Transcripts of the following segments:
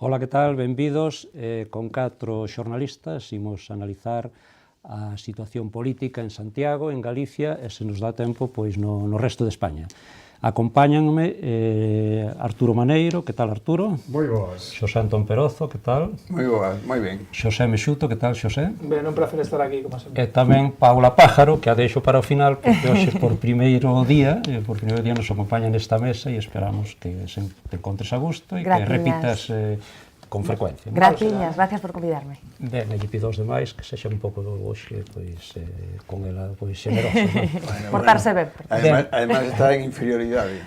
Ola, que tal? Benvidos. Con 4 xornalistas imos analizar a situación política en Santiago, en Galicia, e se nos dá tempo, pois no resto de España. Acompáñanme Arturo Maneiro, que tal, Arturo? Moi boas. Xosé Antón Perozo, que tal? Moi boas, moi ben. Xosé Mexuto, que tal, Xosé? Ben, un placer estar aquí, como sempre. E tamén Paula Pájaro, que a deixo para o final, porque hoxe por primeiro día nos acompaña nesta mesa e esperamos que te encontres a gusto e que repitas con frecuencia. Graciñas, gracias por convidarme. Ben, e lle pido aos demais que sexa un pouco hoxe, pois, con ela, pois, xenerosos, non? Portarse ben. Además está en inferioridade.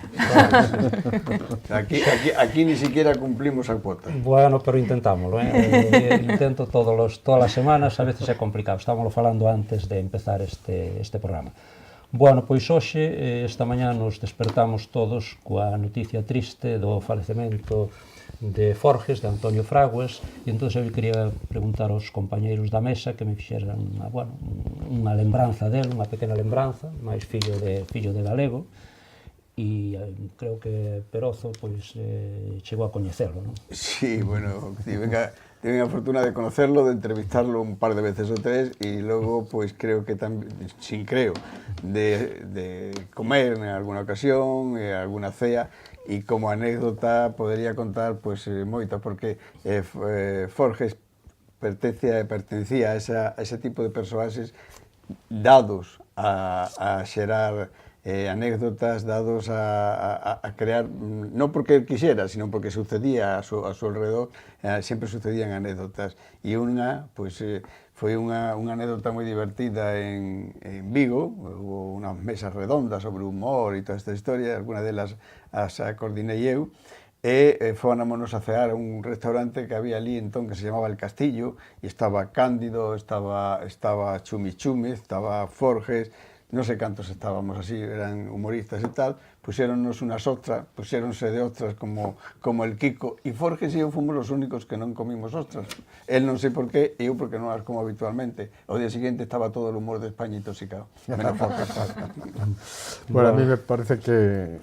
Aquí ni siquiera cumplimos a cuota. Bueno, pero intentámoslo, intento todas as semanas, a veces é complicado. Estámoslo falando antes de empezar este programa. Bueno, pois hoxe, esta mañá, nos despertamos todos coa noticia triste do falecemento de Forges, de Antonio Fragues, e entón eu quería preguntar aos compañeiros da mesa que me fixeran unha lembranza del, unha pequena lembranza, máis fillo de galego, e creo que Perozo pois chegou a coñecelo, non? Sí, bueno, tuve a fortuna de conocerlo, de entrevistarlo un par de veces o tres, e logo, pois creo que tamén, de comer en alguna ocasión, alguna cea, e como anécdota podería contar pois moito, porque Forges pertencía a ese tipo de persoaxes dados a xerar anécdotas, dados a crear, non porque él quixera, sino porque sucedía a su alrededor, sempre sucedían anécdotas, e unha, pois, foi unha anécdota moi divertida en Vigo. Hubo unhas mesas redondas sobre humor e toda esta historia, alguna delas as coordinei eu, e fónamonos a cear a un restaurante que había ali entón que se chamaba El Castillo, e estaba Cándido, estaba Chumi Chumi, estaba Forges, non sei cantos estábamos así, eran humoristas e tal, puxéronnos unhas ostras, puxéronse de ostras como el Kiko, e Forges e eu fomos os únicos que non comimos ostras. El non sei por qué, e eu porque non as como habitualmente. O día seguinte estaba todo o humor de España intoxicado. Menos Forges. Bueno, a mí me parece que...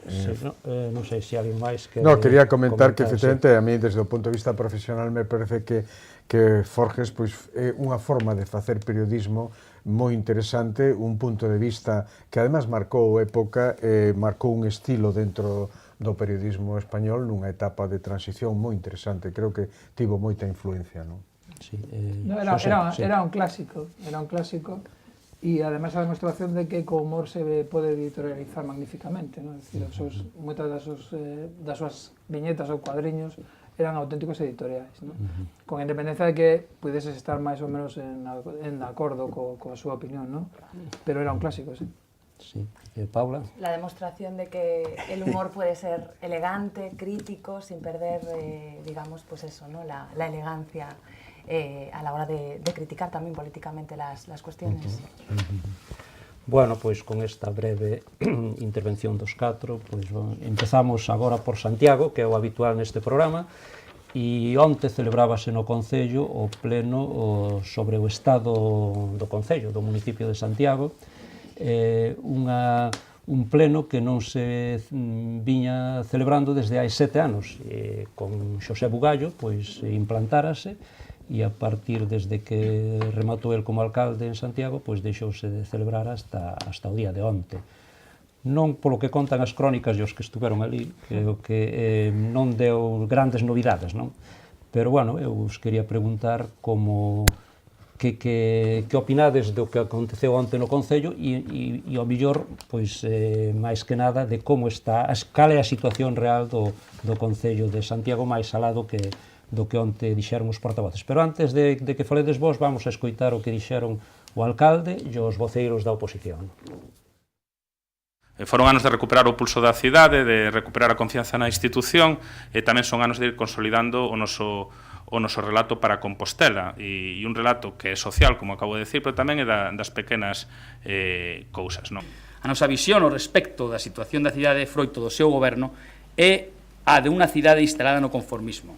non sei se alguén máis que... No, quería comentar que, efectivamente, a mí, desde o punto de vista profesional, me parece que Forges é unha forma de facer periodismo moi interesante, un punto de vista que además marcou época, marcou un estilo dentro do periodismo español nunha etapa de transición moi interesante. Creo que tivo moita influencia, non? Sí, era un clásico, e además a demostración de que co humor se pode editorializar magníficamente, non? É dicir, moitas das súas viñetas ou cuadriños eran auténticos editoriais, non? Con independencia de que pudeses estar máis ou menos en acordo coa súa opinión, non? Pero era un clásico, sí. Sí. Paula? La demostración de que el humor puede ser elegante, crítico, sin perder, digamos, pues eso, ¿no? La elegancia a la hora de criticar también políticamente las cuestiones. Bueno, pois con esta breve intervención dos 4, pois empezamos agora por Santiago, que é o habitual neste programa, e onte celebrábase no Concello o pleno sobre o estado do Concello, do municipio de Santiago, un pleno que non se viña celebrando desde hai 7 anos, con Xosé Bugallo, pois implantárase, e a partir desde que rematou el como alcalde en Santiago, pois deixouse de celebrar hasta o día de onte. Non polo que contan as crónicas e os que estuveron ali, creo que non deu grandes novidades, non? Pero, bueno, eu os quería preguntar como que opinades do que aconteceu onte no Concello e ao mellor, pois, máis que nada, de como está, cal é a situación real do Concello de Santiago máis alado do que onte dixeron os portavoces. Pero antes de que faledes vos, vamos a escoitar o que dixeron o alcalde e os voceiros da oposición. Foron anos de recuperar o pulso da cidade, de recuperar a confianza na institución, e tamén son anos de ir consolidando o noso relato para Compostela, e un relato que é social, como acabo de decir, pero tamén é das pequenas cousas, non? A nosa visión ao respecto da situación da cidade froito do seu goberno é a de unha cidade instalada no conformismo,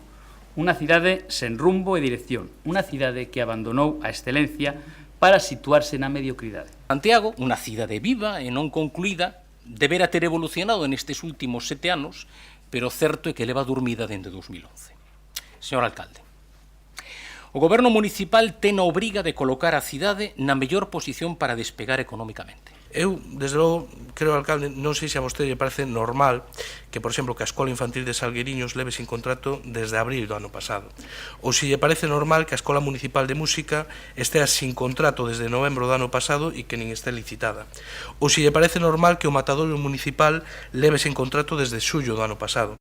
unha cidade sen rumbo e dirección, unha cidade que abandonou a excelencia para situarse na mediocridade. Santiago, unha cidade viva e non concluída, debera ter evolucionado nestes últimos 7 anos, pero certo é que leva dormida dende 2011. Señor alcalde, o goberno municipal ten a obriga de colocar a cidade na mellor posición para despegar económicamente. Eu, desde logo, creo, alcalde, non sei se a vostede lle parece normal que, por exemplo, que a Escola Infantil de Salgueriños leve sin contrato desde abril do ano pasado. Ou se lle parece normal que a Escola Municipal de Música estea sin contrato desde novembro do ano pasado e que nin este licitada. Ou se lle parece normal que o Matadoiro Municipal leve sin contrato desde xullo do ano pasado.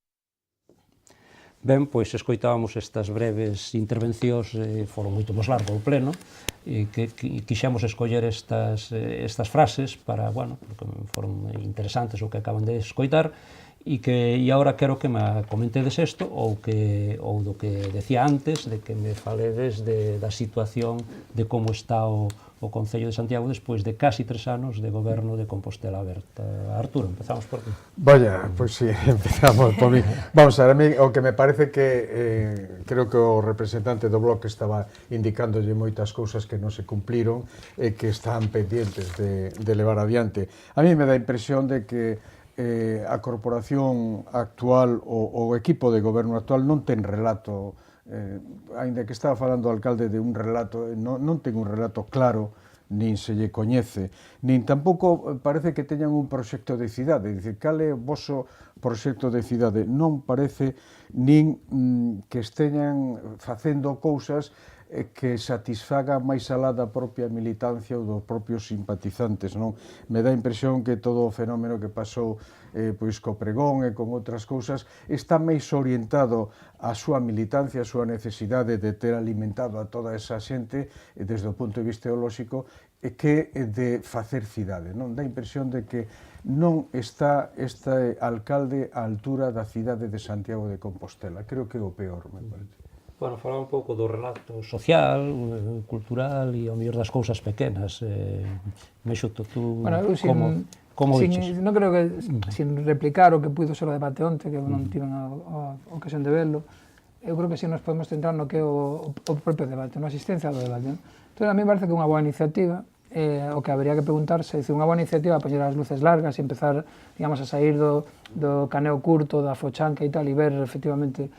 Ben, pois escoitábamos estas breves intervencións, foron moito máis largo o pleno, e que quixemos escoller estas frases para, bueno, porque foron interesantes o que acaban de escoitar, e agora quero que me comentedes isto, ou do que decía antes, de que me faledes da situación de como está o Concello de Santiago despois de casi 3 anos de goberno de Compostela Aberta. Arturo, empezamos por ti. Vaya, pois si, empezamos por mí. Vamos a mí, o que me parece que creo que o representante do bloque estaba indicándolle moitas cousas que non se cumpliron e que están pendientes de levar adiante. A mí me dá a impresión de que a corporación actual, o equipo de goberno actual non ten relato, aínda que estaba falando o alcalde de un relato, non ten un relato claro, nin se lle coñece, nin tampouco parece que teñan un proxecto de cidade, dicir, cal é o voso proxecto de cidade? Non parece nin que esteñan facendo cousas que satisfaga máis alá da propia militancia ou dos propios simpatizantes, non? Me dá a impresión que todo o fenómeno que pasou pois co pregón e con outras cousas está máis orientado á súa militancia, á súa necesidade de ter alimentado a toda esa xente desde o punto de vista ideolóxico que de facer cidade, non? Dá a impresión de que non está este alcalde á altura da cidade de Santiago de Compostela. Creo que é o peor, me parece. Bueno, falar un pouco do relato social, cultural e ao mellor das cousas pequenas. Mexuto, tú como dices? Non creo que, sin replicar o que puido ser o debate onte, que non tiven a ocasión de verlo, eu creo que si nos podemos centrar no que é o propio debate, na asistencia ao debate. Entón, a mí me parece que é unha boa iniciativa, o que habría que preguntarse, é dicir, unha boa iniciativa a poñer as luces largas e empezar, digamos, a sair do caneo curto, da fochanca e tal, e ver, efectivamente,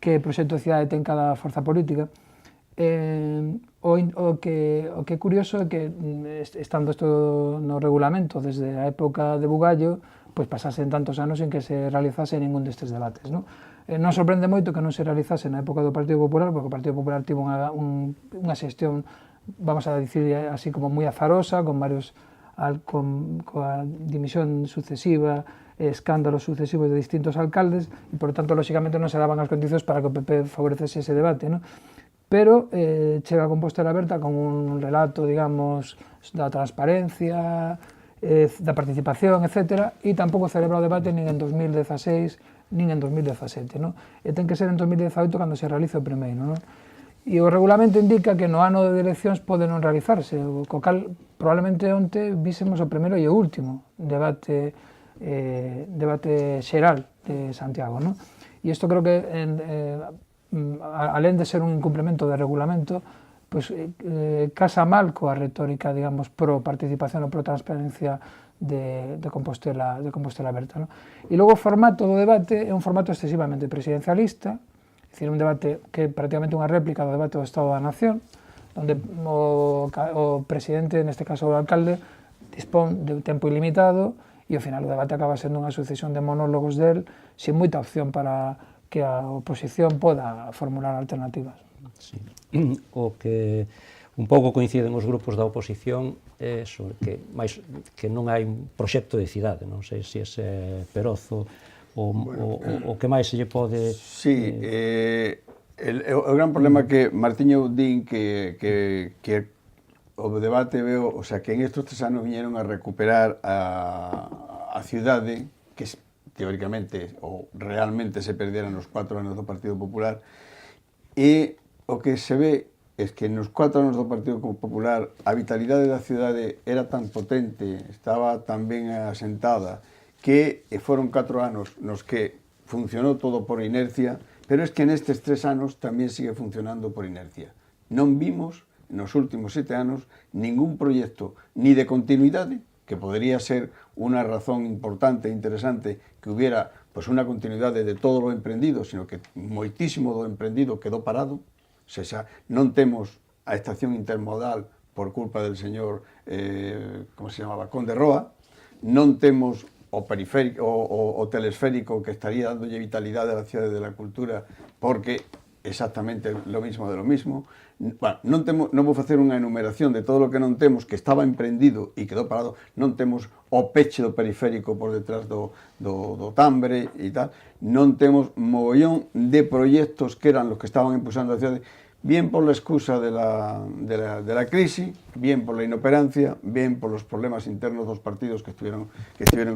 que proxecto de cidade ten cada forza política. O que é curioso é que, estando isto no regulamento desde a época de Bugallo, pois pasasen tantos anos en que se realizase ningún destes debates, non? Non sorprende moito que non se realizase na época do Partido Popular, porque o Partido Popular tivo unha xestión, vamos a dicir así, como moi azarosa, con varios, coa dimisión sucesiva, escándalos sucesivos de distintos alcaldes, e, por tanto, lóxicamente non se daban as condicións para que o PP favorecese ese debate, non? Pero chega a Compostela Aberta con un relato, digamos, da transparencia, da participación, etc., e tampouco celebra o debate nin en 2016 nin en 2017, non? E ten que ser en 2018 cando se realice o primeiro, non? E o regulamento indica que no ano de eleccións pode non realizarse, co cal probablemente onte vísemos o primeiro e o último debate xeral de Santiago, non? E isto creo que, alén de ser un incumplemento de regulamento, pois casa mal coa retórica, digamos, pro participación ou pro transparencia de Compostela Aberta, non? E logo o formato do debate é un formato excesivamente presidencialista, é dicir, un debate que é prácticamente unha réplica do debate do Estado da Nación, onde o presidente, neste caso o alcalde, dispón de tempo ilimitado e ao final o debate acaba sendo unha sucesión de monólogos del sin moita opción para que a oposición poda formular alternativas. Sí. O que un pouco coinciden os grupos da oposición é que non hai un proxecto de cidade, non sei se é Perozo o que máis se lle pode... Sí, o gran problema que Martiño din que o debate veo, o sea, que en estes 3 anos viñeron a recuperar a cidade que teóricamente ou realmente se perderan nos 4 anos do Partido Popular, e o que se ve é que nos 4 anos do Partido Popular a vitalidade da cidade era tan potente, estaba tan ben asentada, que foron 4 anos nos que funcionou todo por inercia, pero es que nestes 3 anos tamén sigue funcionando por inercia. Non vimos nos últimos 7 anos ningún proxecto ni de continuidade, que podría ser unha razón importante e interesante que hubiera pois unha continuidade de todo o emprendido, sino que moitísimo do emprendido quedou parado, sexa, non temos a estación intermodal por culpa del señor, como se chamaba, Conde Roa, non temos o periférico, o telesférico que estaría dándolle vitalidade a la cidade de la cultura, porque exactamente lo mismo de lo mismo. Bueno, non vou facer unha enumeración de todo o que non temos, que estaba emprendido e quedou parado. Non temos o peche do periférico por detrás do Tambre e tal. Non temos mogollón de proxectos que eran los que estaban impulsando a cidade, bien por la excusa de la crisis, bien por la inoperancia, bien por los problemas internos dos partidos que estuvieron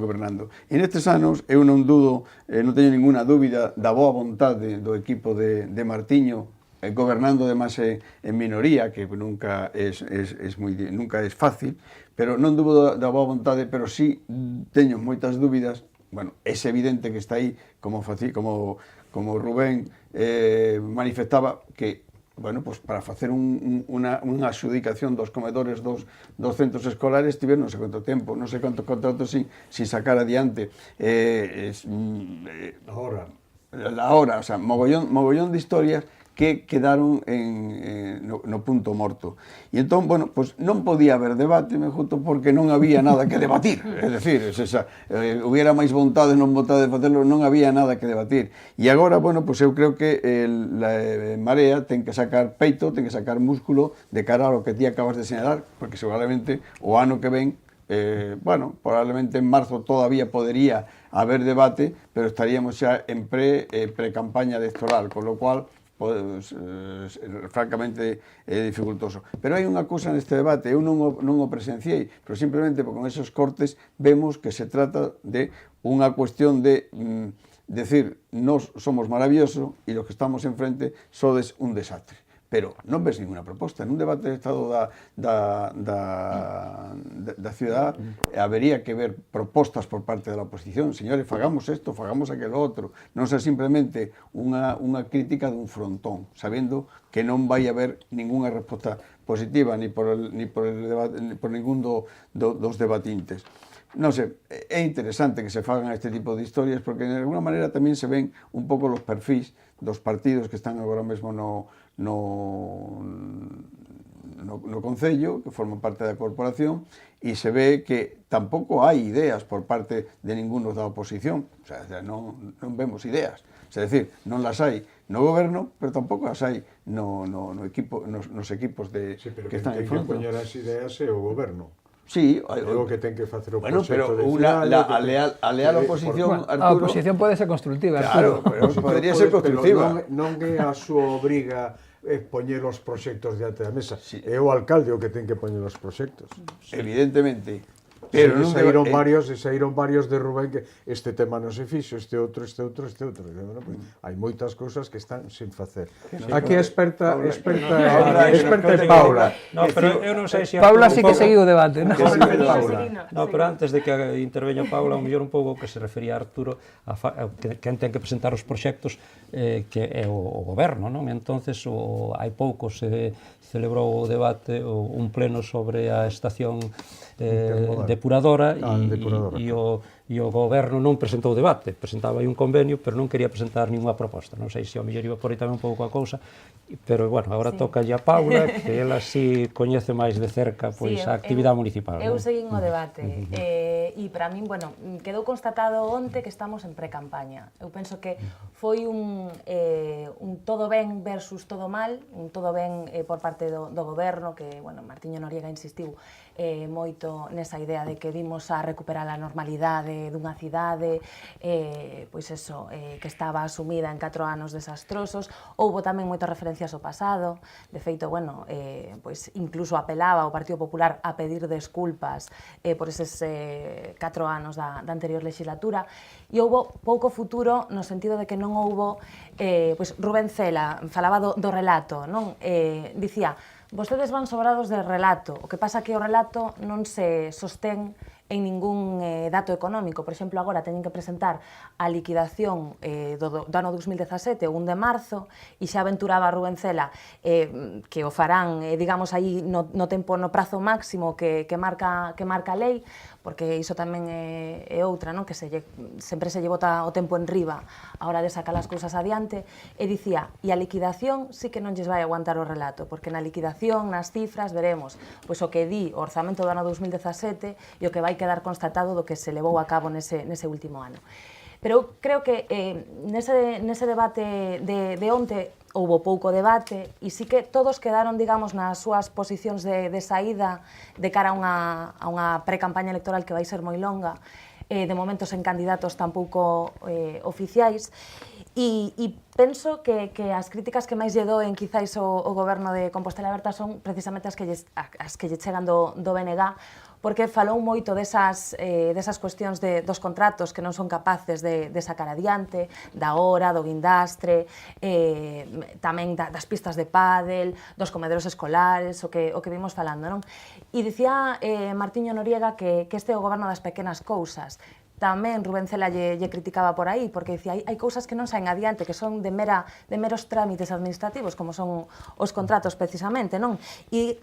gobernando. E nestes anos, eu non dudo, non teño ninguna dúbida da boa vontade do equipo de Martiño, gobernando además en minoría, que nunca es fácil, pero non dudo da boa vontade, pero sí teño moitas dúbidas. Bueno, é evidente que está aí, como Rubén manifestaba, que bueno, pues para facer unha adxudicación dos comedores dos centros escolares tiveron non sei quanto tempo, non sei quanto contratos sin sacar adiante. Ahora, o sea, mogollón de historias que quedaron no punto morto. E entón, bueno, pues non podía haber debate, justo porque non había nada que debatir. É dicir, hubiera máis vontade non vontade de facelo, non había nada que debatir. E agora, bueno, pues eu creo que la Marea ten que sacar peito, ten que sacar músculo de cara ao que ti acabas de señalar, porque seguramente o ano que ven, bueno, probablemente en marzo todavía podería haber debate, pero estaríamos xa en pre-campaña electoral, con lo cual pues, francamente dificultoso. Pero hai unha cousa neste debate, eu non o presenciei, pero simplemente porque con esos cortes vemos que se trata de unha cuestión de decir, nos somos maravillosos e los que estamos enfrente sodes un desastre. Pero non ves ninguna proposta. En un debate de estado da ciudad habería que ver propostas por parte da oposición. Señores, fagamos isto, fagamos aquelo outro. Non ser simplemente unha crítica dun frontón, sabendo que non vai haber ninguna resposta positiva ni por ningún dos debatintes. Non sei, é interesante que se fagan este tipo de historias porque de alguna maneira tamén se ven un pouco los perfis dos partidos que están agora mesmo no Concello, que forman parte da corporación, e se ve que tampouco hai ideas por parte de ninguno da oposición, o sea, non vemos ideas, é dicir, non las hai no goberno, pero tampouco as hai nos equipos que están en fronte. Pero que ten que poñer as ideas é o goberno. Sí, o que ten que facer o bueno, proxecto pero a leal oposición, Arturo... A oposición pode ser constructiva, Arturo. Claro, pero podría ser constructiva. Non é a súa obriga poñer os proxectos diante da mesa. Sí. É o alcalde o que ten que poñer os proxectos. Sí. Evidentemente. Pero saíron varios de Rubén que este tema non se fixo, este outro. Bueno, pues, hai moitas cousas que están sin facer. Aquí a experta é Paula. No, pero eu non sei se Paula sí que seguiu o debate, non? No, pero antes de que interveña Paula, o mellor un pouco que se refería a Arturo, quen ten que presentar os proxectos, que é o goberno, non? Entonces, hai pouco se celebrou o debate, un pleno sobre a estación depuradora e o goberno non presentou debate, presentaba aí un convenio, pero non quería presentar ninguna proposta. Non sei se ao mellor iba por aí tamén un pouco a cousa, pero, bueno, agora toca a Paula, que ela si coñece máis de cerca a actividade municipal. Eu seguín o debate, e para min, bueno, quedou constatado onte que estamos en pre-campaña. Eu penso que foi un todo ben versus todo mal, un todo ben por parte do goberno, que, bueno, Martiño Noriega insistiu moito nesa idea de que vimos a recuperar a normalidade dunha cidade, pois eso, que estaba asumida en 4 anos desastrosos. Houbo tamén moitas referencias ao pasado, de feito, bueno, pois incluso apelaba o Partido Popular a pedir desculpas por eses 4 anos da anterior legislatura, e houbo pouco futuro no sentido de que non houbo, pois Rubén Cela falaba do relato, non? Dicía, vostedes van sobrados de relato, o que pasa que o relato non se sostén en ningún dato económico. Por exemplo, agora teñen que presentar a liquidación do ano 2017, o 1 de marzo, e xa aventuraba Rubén Cela que o farán, digamos, aí no prazo máximo que marca a lei, porque iso tamén é outra, non? Que sempre se lle bota o tempo en riba a hora de sacar as cousas adiante, e dicía, e a liquidación sí que non lles vai aguantar o relato, porque na liquidación, nas cifras, veremos pois o que di o orzamento do ano 2017 e o que vai quedar constatado do que se levou a cabo nese último ano. Pero creo que nese debate de onte houbo pouco debate e sí que todos quedaron, digamos, nas súas posicións de saída de cara a unha pre-campaña electoral que vai ser moi longa, de momento sen candidatos tampouco oficiais, e penso que as críticas que máis lle doen quizáis o goberno de Compostela Aberta son precisamente as que lle chegan do BNG, porque falou moito desas cuestións dos contratos que non son capaces de sacar adiante, da hora, do guindastre, tamén das pistas de pádel, dos comedores escolares, o que vimos falando, non? E dicía Martiño Noriega que este é o goberno das pequenas cousas. Tamén Rubén Cela lle criticaba por aí, porque dicía, hai cousas que non saen adiante, que son de meros trámites administrativos, como son os contratos precisamente, non? E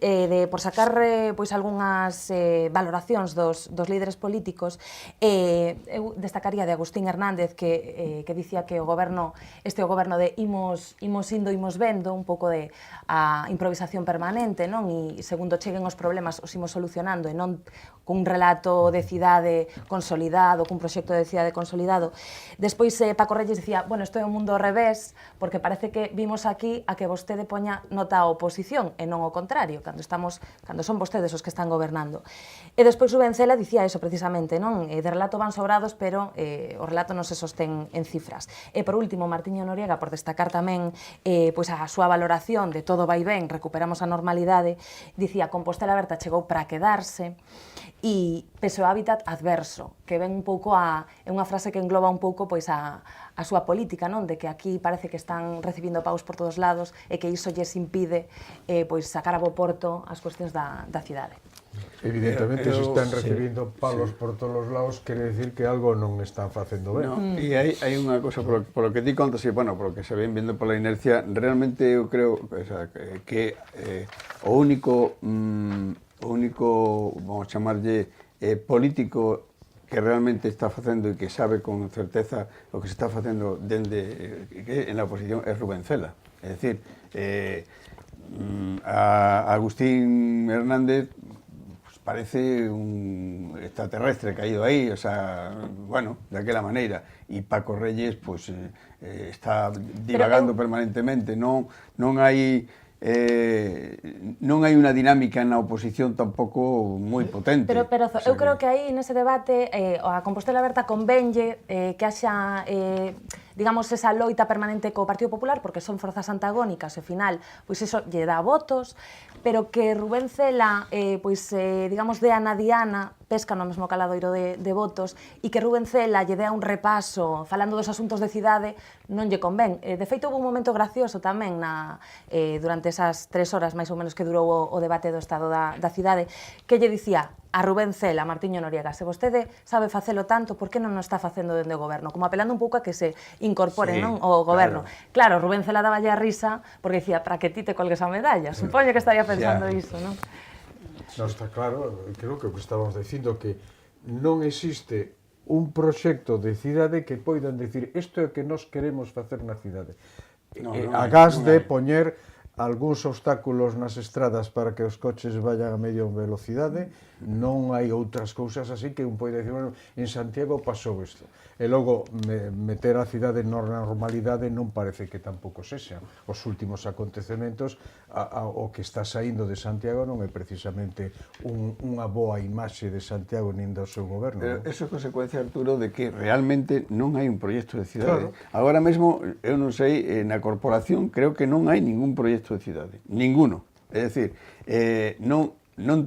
por sacar pois algunhas valoracións dos líderes políticos, eu destacaría de Agustín Hernández, que dicía que este é o goberno de imos indo, imos vendo, un pouco de a improvisación permanente, non? E segundo cheguen os problemas, os imos solucionando, e non cun relato de cidade consolidado, cun proxecto de cidade consolidado. Despois Paco Reyes dicía, bueno, isto é un mundo ao revés, porque parece que vimos aquí a que vostede poña nota a oposición, e non o contrario, cando son vostedes os que están gobernando. E despois Rubén Cela dicía eso precisamente, non? De relato van sobrados, pero o relato non se sostén en cifras. E por último, Martiño Noriega, por destacar tamén pois a súa valoración de todo vai ben, recuperamos a normalidade, dicía, Compostela Aberta chegou para quedarse, e pese o hábitat adverso, que ven un pouco é unha frase que engloba un pouco pois a súa política, non? De que aquí parece que están recibindo pagos por todos lados e que iso lles impide pois sacar a bo porto as cuestións da cidade. Evidentemente, se están recibindo palos por todos os lados, quere decir que algo non están facendo ben. E hai unha cosa, polo que ti contas, e, bueno, polo que se ven vendo pola inercia, realmente eu creo que o único, vamos a chamarlle, político que realmente está facendo e que sabe con certeza o que se está facendo dende en la oposición é Rubén Cela. É dicir, a Agustín Hernández parece un extraterrestre caído aí, o sea, bueno, de aquela maneira. E Paco Reyes, pues, está divagando permanentemente. Non hai unha dinámica na oposición tampouco moi potente. Pero eu creo que aí nese debate a Compostela Aberta convenlle que haxa digamos, esa loita permanente co Partido Popular, porque son forzas antagónicas, e ao final, pois iso lle dá votos, pero que Rubén Cela, pois, digamos, dea na diana, pesca no mesmo caladoiro de votos, e que Rubén Cela lle dea un repaso falando dos asuntos de cidade, non lle convén. De feito, houve un momento gracioso tamén durante esas 3 horas, máis ou menos, que durou o debate do estado da cidade, que lle dicía a Rubén Cela, Martiño Noriega, se vostede sabe facelo tanto, por que non o está facendo dende o goberno? Como apelando un pouco a que se incorpore, non, o goberno. Claro, Rubén Cela daballe a risa porque dicía, para que ti te colgues a medalla. Supoño que estaría pensando iso, non? Non, está claro, creo que o que estábamos dicindo que non existe un proxecto de cidade que poidan decir isto é o que nós queremos facer na cidade. A gas de poñer algúns obstáculos nas estradas para que os coches vayan a medio velocidade, non hai outras cousas así que un pode decir, bueno, en Santiago pasou isto. E logo, meter a cidade na normalidade non parece que tampouco sexa. Os últimos acontecementos, o que está saindo de Santiago non é precisamente unha boa imaxe de Santiago nin do seu goberno. Pero eso é consecuencia, Arturo, de que realmente non hai un proxecto de cidade. Agora mesmo, eu non sei, na corporación creo que non hai ningún proxecto de cidade, ninguno. É dicir, non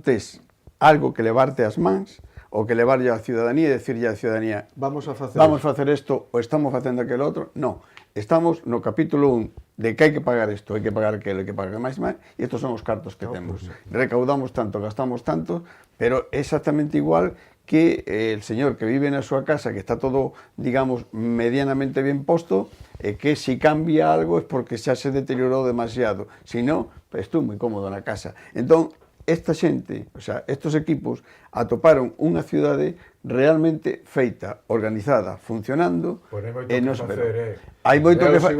tes algo que levarte as mans ou que levarlle á ciudadanía e decirlle á ciudadanía vamos a facer isto ou estamos facendo aquel outro. Non, estamos no capítulo 1 de que hai que pagar isto, hai que pagar aquilo, hai que pagar máis, e estos son os cartos que temos. Recaudamos tanto, gastamos tanto, pero é exactamente igual que el señor que vive na súa casa, que está todo, digamos, medianamente ben posto, que si cambia algo é porque xa se deteriorou demasiado, si non, estou moi cómodo na casa. Entón, esta xente, o sea, estos equipos atoparon unha cidade realmente feita, organizada, funcionando, e non se facer, hai moito que facer,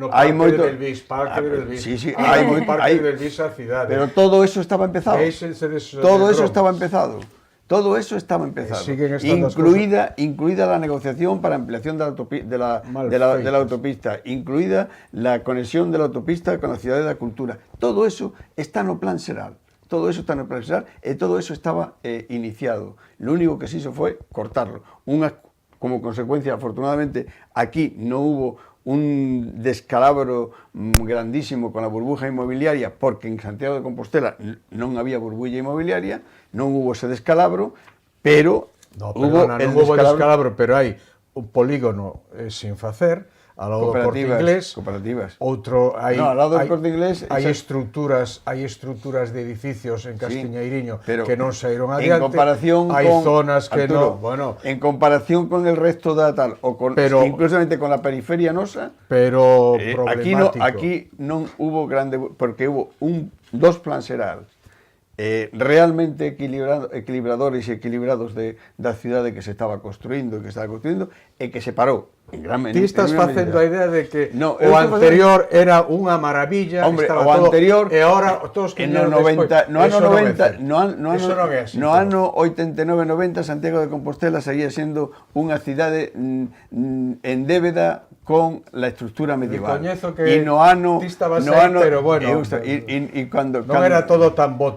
hai moito del BIS, parque del BIS, hai moito, parque del BIS a cidade. Pero todo eso estaba empezado. Todo eso estaba empezado. Todo eso estaba empezado, incluida la negociación para ampliación de la autopista, incluida la conexión de la autopista con la ciudad de la cultura. Todo eso está no plan xeral. Todo eso está no plan xeral e todo eso estaba iniciado. Lo único que se hizo fue cortarlo. Como consecuencia, afortunadamente, aquí no hubo un descalabro grandísimo con la burbuja inmobiliaria, porque en Santiago de Compostela non había burbulla inmobiliaria, non hubo ese descalabro, pero hubo descalabro, pero hai un polígono sin facer, ao lado do Corte Inglés, outro hai estruturas de edificios en Castiñeiriño que non saíron adiante, hai zonas que non, bueno, en comparación con el resto da tal, o con inclusivamente con la periferia nosa, pero problemático. Aquí non hubo grande, porque hubo dos plans xeral realmente equilibradores e equilibrados da cidade que se estaba construindo e que se parou en gran medida. Ti estás facendo a idea de que o anterior era unha maravilla, estaba todo, e agora todos que no ano 89-90 Santiago de Compostela seguía sendo unha cidade en débeda con la estructura medieval. E no ano pero bueno, non era todo tan bo.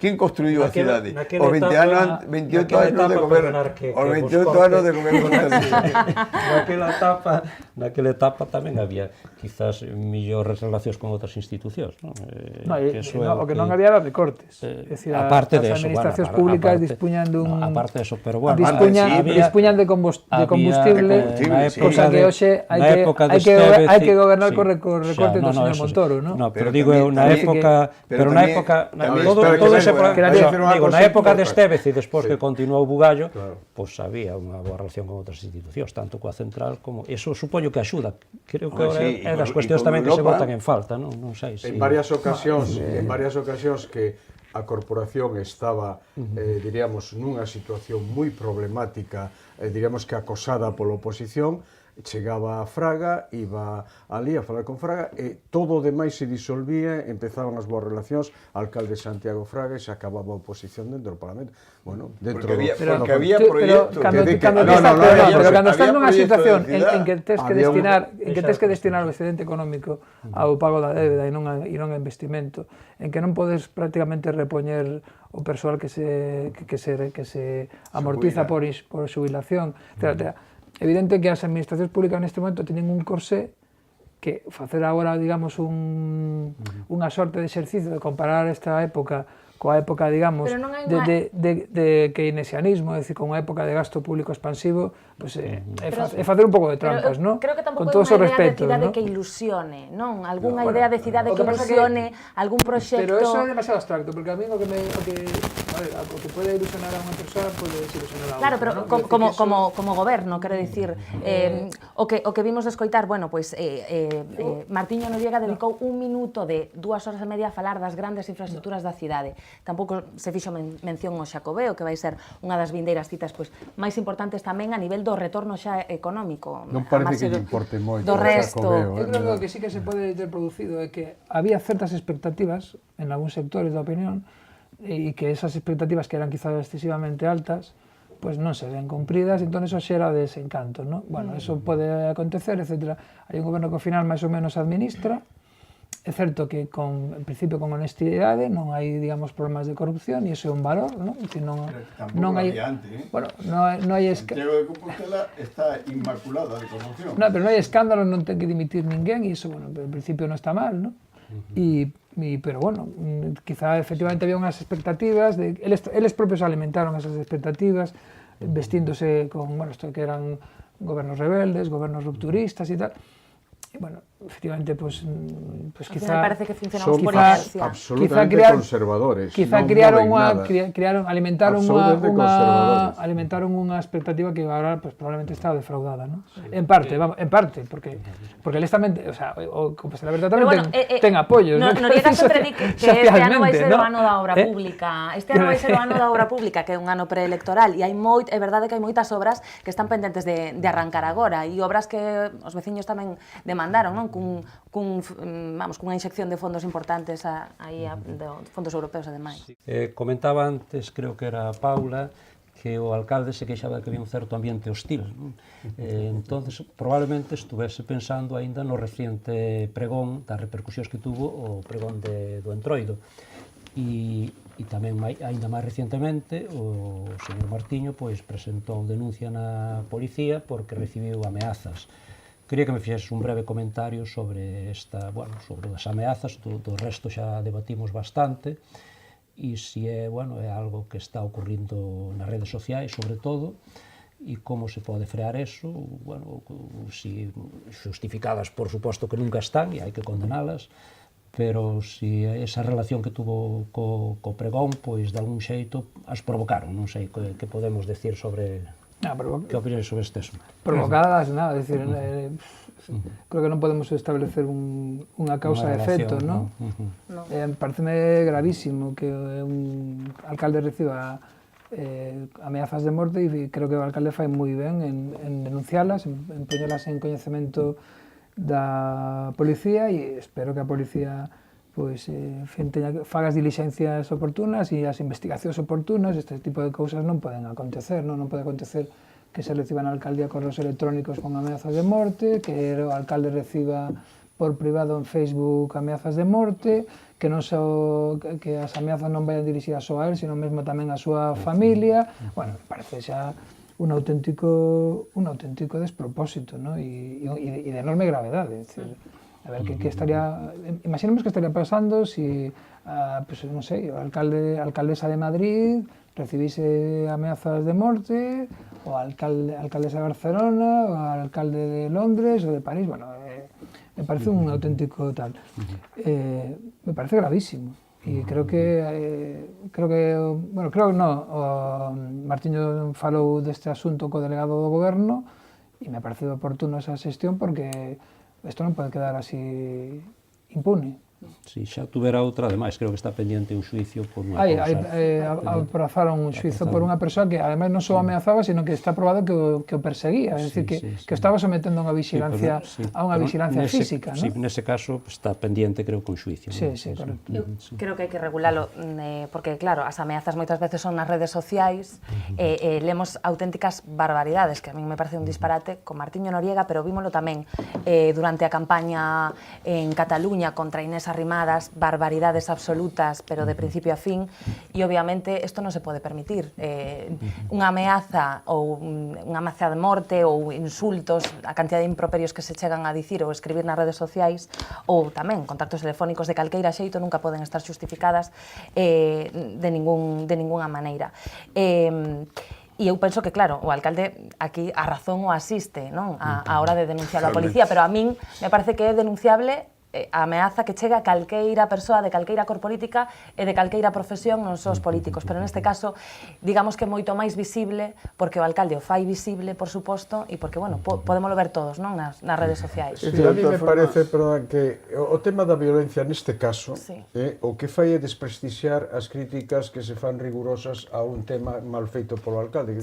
¿Quién construyó la ciudad? Os 28 anos de goberno. Os 28 anos de goberno. Naquela etapa tamén había quizás mellores relacións con outras institucións, non? O que non había era recortes. Aparte de eso, as administracións públicas dispuñan dun... Aparte de eso, pero bueno... Dispuñan de combustible, cosa que hoxe hai que gobernar co recorte do señor Montoro, non? No, pero digo, na época... Todo ese na época de Estévez e despois que continuou Bugallo, pois había unha boa relación con outras institucións, tanto coa central como... Eso supoño que axuda. Creo que é das cuestións tamén que se botan en falta, non sei se... En varias ocasións que a corporación estaba, diríamos, nunha situación moi problemática, diríamos que acosada pola oposición, chegaba a Fraga, iba ali a falar con Fraga e todo o demais se disolvía, empezaban as boas relacións, alcalde Santiago Fraga e se acababa a oposición dentro do Parlamento. Bueno, dentro porque había proxectos. Pero cando estás nunha situación en que tes que destinar o excedente económico ao pago da débeda e non a investimento, en que non podes prácticamente repoñer o persoal que se amortiza por xubilación, evidente que as administracións públicas neste momento teñen un corsé que facer agora, digamos, unha sorte de exercicio de comparar esta época coa época, digamos, de keynesianismo, é dicir, con unha época de gasto público expansivo, pues, é facer un pouco de trampas, non? Creo que tampouco é unha idea de cidade que ilusione, non? Algúnha idea de cidade que ilusione, algún proxecto... Pero eso é demasiado abstracto, porque a mí o que pode ilusionar a unha persoa pode desilusionar a outra. Claro, pero como goberno, quero dicir, o que vimos de escoitar, bueno, pois Martiño Noriega dedicou un minuto de 2 horas e media a falar das grandes infraestructuras da cidade. Tampouco se fixo mención ao Xacobeo, que vai ser unha das vindeiras citas máis importantes tamén a nivel do retorno xa económico. Non parece que lle importe moito do resto. Eu creo que sí que se pode ter producido é que había certas expectativas en algúns sectores da opinión e que esas expectativas que eran quizás excesivamente altas pues non se ven cumpridas, entón eso xera desencanto, non? Bueno, eso pode acontecer, etc. Hai un goberno que ao final máis ou menos administra. É certo que, en principio, con honestidade, non hai, digamos, problemas de corrupción, e iso é un valor, non? Non hai... Bueno, non hai... Santiago de Compostela está inmaculada de corrupción. Non, pero non hai escándalo, non ten que dimitir ninguén, e iso, bueno, en principio non está mal, non? Pero, bueno, quizá, efectivamente, había unhas expectativas, eles propios alimentaron esas expectativas, vestíndose con, bueno, isto que eran gobernos rebeldes, gobernos rupturistas e tal. E, bueno, efectivamente, pues quizá parece que funcionamos son por inercia. absolutamente conservadores. Quizá alimentaron unha expectativa que agora pues, probablemente está defraudada, ¿no? Sí. En parte, porque el tamén, o sea, o la verdad tamén ten apoios, ¿no? Noriega sempre di que este ano vai ser o ano da obra pública. Este ano vai ser o ano da obra pública, que é un ano preelectoral, e é verdade que hai moitas obras que están pendentes de arrancar agora, e obras que os veciños tamén demandaron, non? Cunha inxección de fondos importantes aí, de fondos europeos, ademais. Comentaba antes, creo que era Paula, que o alcalde se queixaba que había un certo ambiente hostil. Entonces, probablemente estuvese pensando aínda no reciente pregón das repercusións que tuvo o pregón do Entroido. E tamén, aínda máis recientemente, o señor Martiño presentou denuncia na policía porque recibiu ameazas. Quería que me fixeses un breve comentario sobre sobre as ameazas, do resto xa debatimos bastante, e se é algo que está ocurrindo nas redes sociais, sobre todo, e como se pode frear eso, si justificadas, por suposto que nunca están, e hai que condenalas, pero si esa relación que tuvo co pregón, pois de algún xeito as provocaron, non sei que podemos decir sobre... Que opinas sobre este tema? Provocadas, nada, es decir, creo que non podemos establecer unha causa de efecto, non? Pareceme gravísimo que un alcalde reciba ameazas de morte e creo que o alcalde fai moi ben en denuncialas, en poñelas en coñecemento da policía e espero que a policía faga as diligencias oportunas e as investigacións oportunas. Este tipo de cousas non poden acontecer, non pode acontecer que se reciban a alcaldía correos electrónicos con ameazas de morte, que o alcalde reciba por privado en Facebook ameazas de morte, que as ameazas non vayan dirixidas só a él, sino mesmo tamén a súa familia. Bueno, parece xa un auténtico despropósito, ¿no? E de enorme gravedade. A ver, que estaría... Imaginemos que estaría pasando si, non sei, a alcaldesa de Madrid recibise ameazas de morte, o a alcaldesa de Barcelona, o al alcalde de Londres o de París. Bueno, me parece un auténtico tal. Me parece gravísimo. E creo Martiño falou deste asunto co delegado do goberno e me parece oportuno esa xestión porque isto non pode quedar así impune. Si, xa tuvera outra, ademais, creo que está pendiente un xuicio por unha aprazaron un xuizo por unha persoa que ademais non só ameazaba, sino que está probado que o perseguía, é dicir, que estaba sometendo a unha vigilancia física, non? Si, nese caso está pendiente, creo, que un xuicio. Sí, correcto. Creo que hai que regulalo, porque, claro, as ameazas moitas veces son nas redes sociais, lemos auténticas barbaridades, que a min me parece un disparate, con Martiño Noriega, pero vímolo tamén durante a campaña en Cataluña contra Inés Arrimadas, barbaridades absolutas, pero de principio a fin, e obviamente isto non se pode permitir. Unha ameaza ou unha ameaza de morte ou insultos, a cantidad de improperios que se chegan a dicir ou escribir nas redes sociais, ou tamén contactos telefónicos de calqueira xeito nunca poden estar xustificadas de ningunha maneira. E eu penso que, claro, o alcalde aquí a razón o asiste, non? A hora de denunciar a policía, pero a min me parece que é denunciable a ameaza que chega a calqueira persoa de calqueira cor política e de calqueira profesión non só os políticos, pero neste caso, digamos que é moito máis visible porque o alcalde o fai visible, por suposto, e porque, bueno, podémolo ver todos, non, nas redes sociais. A mí me parece, perdón, que o tema da violencia neste caso, o que fai é desprestixiar as críticas que se fan rigurosas a un tema mal feito polo alcalde,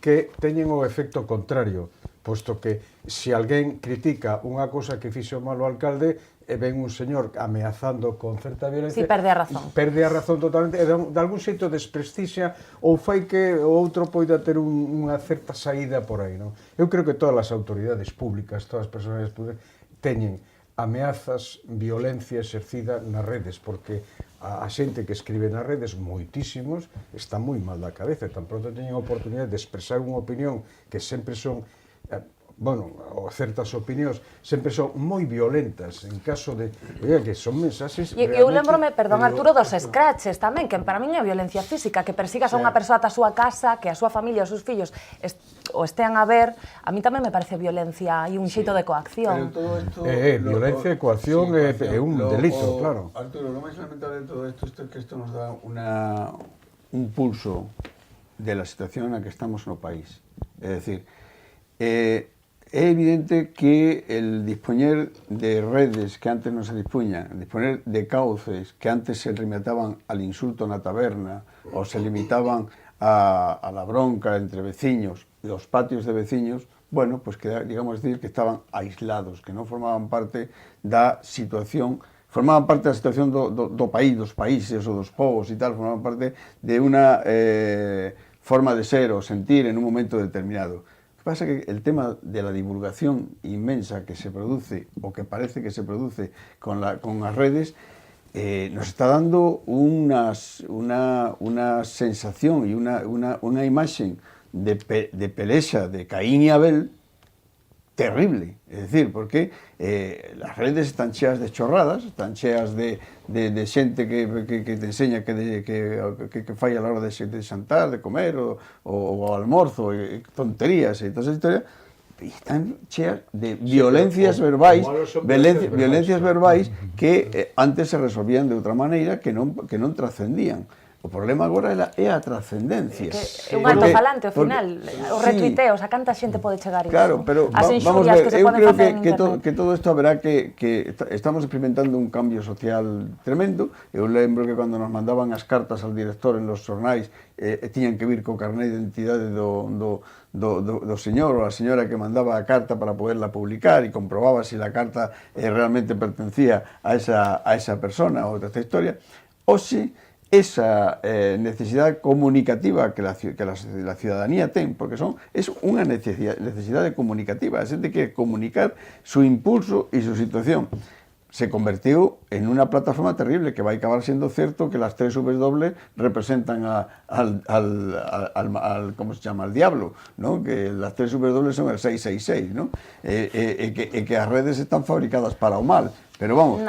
que teñen o efecto contrario, posto que se alguén critica unha cousa que fixo mal o alcalde, e ven un señor ameazando con certa violencia... Si, perde a razón. Perde a razón totalmente, e de algún xeito desprestixia ou fai que o outro poida ter unha certa saída por aí, non? Eu creo que todas as autoridades públicas, todas as personas públicas, teñen ameazas, violencia exercida nas redes, porque a xente que escribe nas redes, moitísimos, está moi mal da cabeza, tan pronto teñen a oportunidade de expresar unha opinión que sempre son bueno, certas opinións sempre son moi violentas en caso de que son mensaxes eu lembrome, perdón, Arturo, dos scratches tamén, que para min é violencia física, que persigas a unha persoa ata a súa casa, que a súa familia, os seus fillos o estean a ver, a mí tamén me parece violencia e un xeito de coacción. Violencia e coacción é un delito, claro. Arturo, lo máis lamentable de todo esto es que esto nos da un pulso de la situación en la que estamos no país. É dicir, é evidente que el dispoñer de redes que antes non se dispuñan, disponer de cauces que antes se limitaban al insulto na taberna ou se limitaban a la bronca entre veciños e os patios de veciños, bueno, pues que, digamos decir, que estaban aislados, que non formaban parte da situación, formaban parte da situación do país, dos países ou dos povos e tal, formaban parte de unha forma de ser ou sentir en un momento determinado. Lo que pasa es que el tema de la divulgación inmensa que se produce, o que parece que se produce con las redes, nos está dando una sensación y una imagen de pelexa de Caín y Abel terrible. Es decir, porque las redes están cheas de chorradas, están cheas de xente que te enseña que falla a la hora de xantar, de comer, o almorzo, tonterías e todas esas historias, e están cheas de violencias verbais, que antes se resolvían de outra maneira, que non trascendían. O problema agora é a trascendencia. É un altofalante, ao final, os retuiteos, a canta xente pode chegar iso. Claro, pero vamos ver, eu creo que todo isto haberá que estamos experimentando un cambio social tremendo. Eu lembro que cando nos mandaban as cartas al director en los xornais, tiñan que vir co carné de identidade do señor ou a señora que mandaba a carta para poderla publicar e comprobaba se a carta realmente pertencía a esa persona ou esta historia. Oxe, esa necesidad comunicativa que la ciudadanía ten, porque es una necesidad comunicativa, a xente que comunicar su impulso y su situación. Se convirtió en una plataforma terrible que va a acabar siendo cierto que las 3 W representan ¿cómo se llama? Al diablo, ¿no? Que las 3 W son el 666, ¿no? Que las redes están fabricadas para o mal. Pero vamos,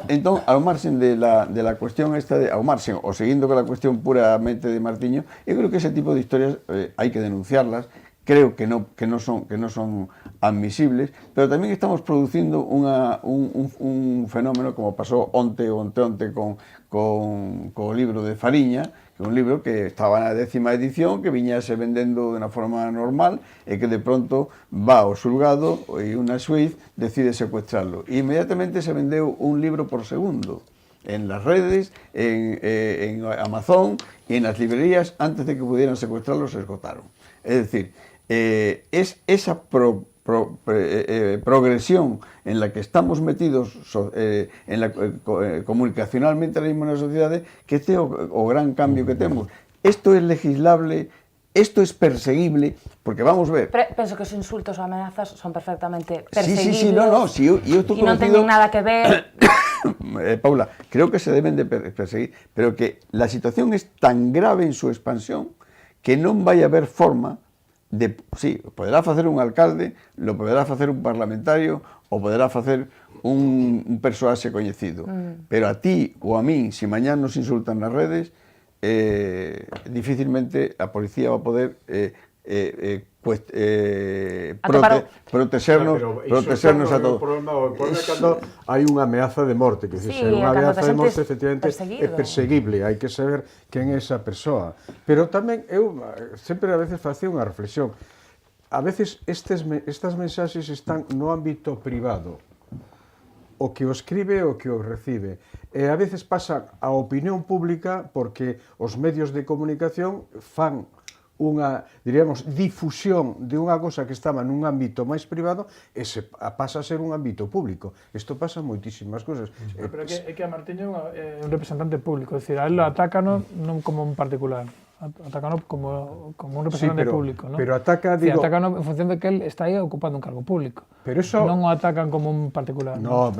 entón, ao marxen de la cuestión esta, ao marxen, o seguindo con la cuestión puramente de Martiño, eu creo que ese tipo de historias hai que denunciarlas, creo que no son admisibles, pero tamén estamos producindo un fenómeno como pasou onte con o libro de Fariña, que é un libro que estaba na 10ª edición, que viñase vendendo de unha forma normal e que de pronto va ao xulgado e unha xuiz decide secuestrarlo. E inmediatamente se vendeu un libro por segundo en las redes, en Amazon e en las librerías, antes de que pudieran secuestrarlo se esgotaron. Es decir, es esa progresión en la que estamos metidos comunicacionalmente ahora mismo na sociedade, que este é o gran cambio que temos. Isto é legislable, isto é perseguible, porque vamos ver... Penso que os insultos ou amenazas son perfectamente perseguibles. Sí, eu estou convencido... E non teñen nada que ver... Paula, creo que se deben de perseguir, pero que la situación es tan grave en su expansión que non vai haber forma sí, poderá facer un alcalde, lo poderá facer un parlamentario ou poderá facer un persoaxe coñecido, pero a ti ou a min, se mañá nos insultan nas redes, difícilmente a policía va a poder protegernos a todos. O problema é cando hai unha ameaza de morte, que se unha ameaza de morte efectivamente é perseguible, hai que saber quen é esa persoa. Pero tamén eu sempre a veces facía unha reflexión. A veces estas mensaxes están no ámbito privado. O que o escribe o que o recibe. E a veces pasa a opinión pública porque os medios de comunicación fan unha, diríamos, difusión de unha cosa que estaba nun ámbito máis privado e se pasa a ser un ámbito público. Isto pasa moitísimas cousas. Pero é que a Martiño é un representante público, é dicir, a él lo atacan non como un particular, atacan como un representante público, ¿no? Pero ataca, digo... Atacan en función de que él está aí ocupando un cargo público. Pero eso... Non o atacan como un particular. No,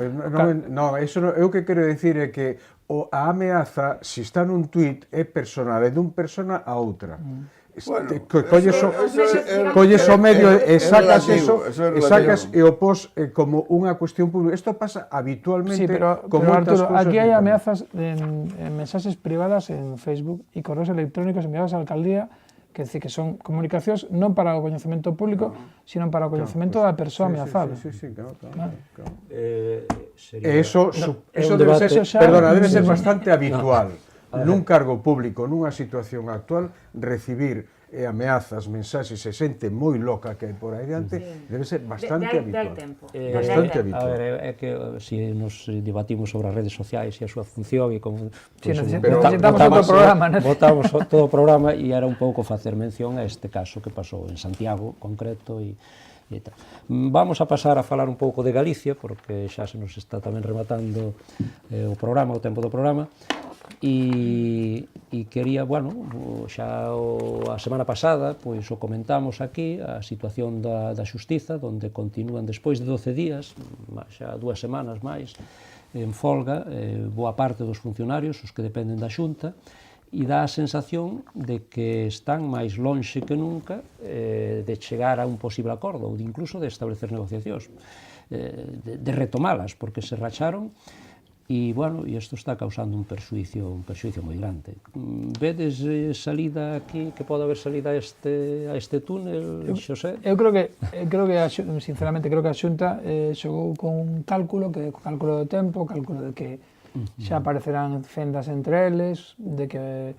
eso eu que quero dicir é que a ameaza, se está nun tuit, é personal, é dun persona a outra. colles o medio e sacas eso, e o pos como unha cuestión pública. Isto pasa habitualmente con moitas Arturo, cousas. aquí hai ameazas en mensaxes privadas en Facebook e correos electrónicos enviados á alcaldía que decir que son comunicacións non para o coñecemento público, sino para o coñecemento da persoa ameazada. Sí, claro. Eso debe ser bastante habitual nun cargo público, nunha situación actual, recibir ameazas, mensaxes e xente moi loca que hai por aí diante, debe ser bastante habitual. Bastante habitual. A ver, é que se nos debatimos sobre as redes sociais e a súa función e como necesitamos outro programa, votamos todo o programa e era un pouco facer mención a este caso que pasou en Santiago concreto e tal. Vamos a pasar a falar un pouco de Galicia porque xa se nos está tamén rematando o programa, o tempo do programa. E quería, bueno, xa a semana pasada pois o comentamos aquí a situación da xustiza, onde continúan despois de 12 días, xa 2 semanas máis, en folga, boa parte dos funcionarios, os que dependen da Xunta, e dá a sensación de que están máis lonxe que nunca de chegar a un posible acordo ou de incluso de establecer negociacións, de retomalas, porque se racharon. E, bueno, isto está causando un perxuicio moi grande. Vedes salida aquí, que pode haber salida a este túnel, Xosé? Eu creo que, sinceramente, creo que a Xunta xogou con un cálculo, que cálculo do tempo, cálculo de que xa aparecerán fendas entre eles, de que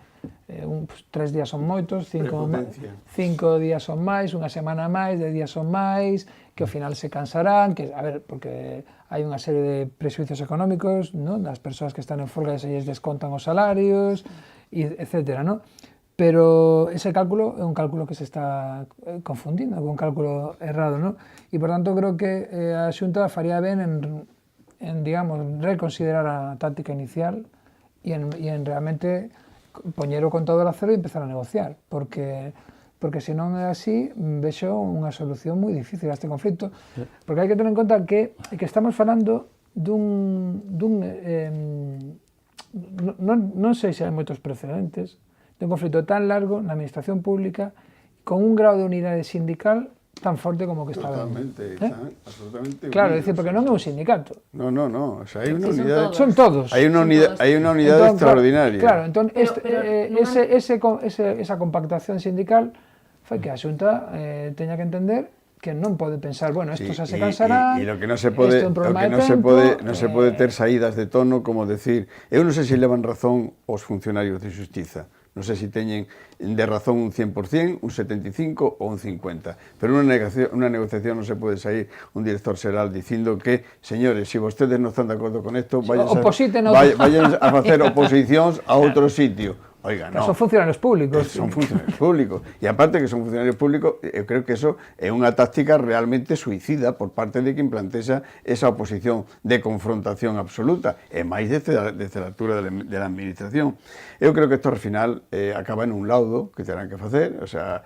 3 días son moitos, 5 días son máis, unha semana máis, 10 días son máis, que ao final se cansarán, que, a ver, porque hai unha serie de prexuicios económicos, non? Das persoas que están en folga e se lles descontan os salarios, etcétera, non? Pero ese cálculo é un cálculo que se está confundindo, un cálculo errado, non? E, por tanto, creo que a Xunta faría ben en digamos, reconsiderar a táctica inicial e en realmente poñer o contador a cero e empezar a negociar, porque se non é así, vexo unha solución moi difícil a este conflito, porque hai que tener en conta que estamos falando non sei se hai moitos precedentes, de un conflito tan largo na administración pública, con un grado de unidade sindical tan forte como que está vendo. Absolutamente. Claro, é dicir, porque non é un sindicato. No, o sea, hai unha unidade... Son todos. Hai unha unidade extraordinaria. Claro, entón, esa compactación sindical fai que a Xunta teña que entender que non pode pensar, bueno, isto xa se cansará, e lo que non se pode ter saídas de tono como decir, eu non sei se levan razón os funcionarios de xustiza, non sei se teñen de razón un 100%, un 75% ou un 50%, pero unha negociación non se pode sair un director xeral dicindo que, señores, se vostedes non están de acordo con isto, vayan a facer oposicións a outro sitio. Oiga, no. Son funcionarios públicos. Son funcionarios públicos. E aparte que son funcionarios públicos, eu creo que eso é unha táctica realmente suicida por parte de quen plantexa esa oposición de confrontación absoluta, e máis desde a altura de la administración. Eu creo que isto, ao final, acaba en un laudo que terán que facer, o sea,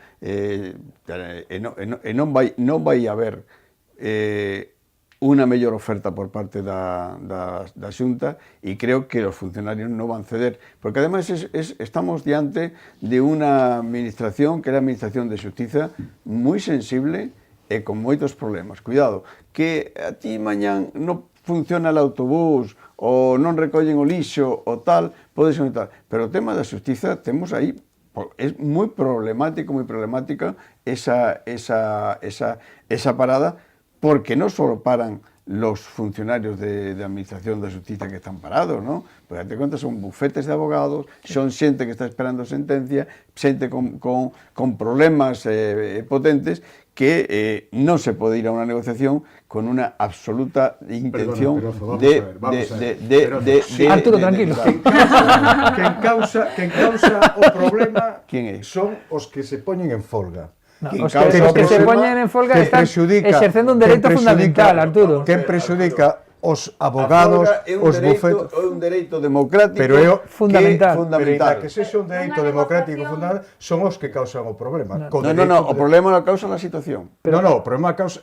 non vai haber unha mellor oferta por parte da Xunta e creo que os funcionarios non van ceder, porque ademais estamos diante de unha administración que é a Administración de Xustiza moi sensible e con moitos problemas. Cuidado, que a ti mañán non funciona o autobús ou non recollen o lixo ou tal, pode ser tal, pero o tema da xustiza temos aí, é moi problemática esa parada, porque non só paran los funcionarios de administración da xustiza que están parados, ¿no? Porque date conta, son bufetes de abogados, son xente que está esperando sentencia, xente con problemas potentes, que non se pode ir a unha negociación con unha absoluta intención de... Arturo, tranquilo. Quen causa o problema son os que se poñen en folga. No, os que se poñen en folga están exercendo un dereito fundamental, Arturo. Quen prexudica os abogados, os bufetes... É un dereito democrático fundamental. Pero que sexa un dereito democrático fundamental son os que causan o problema. No, o problema non causa a situación. No, o problema causa...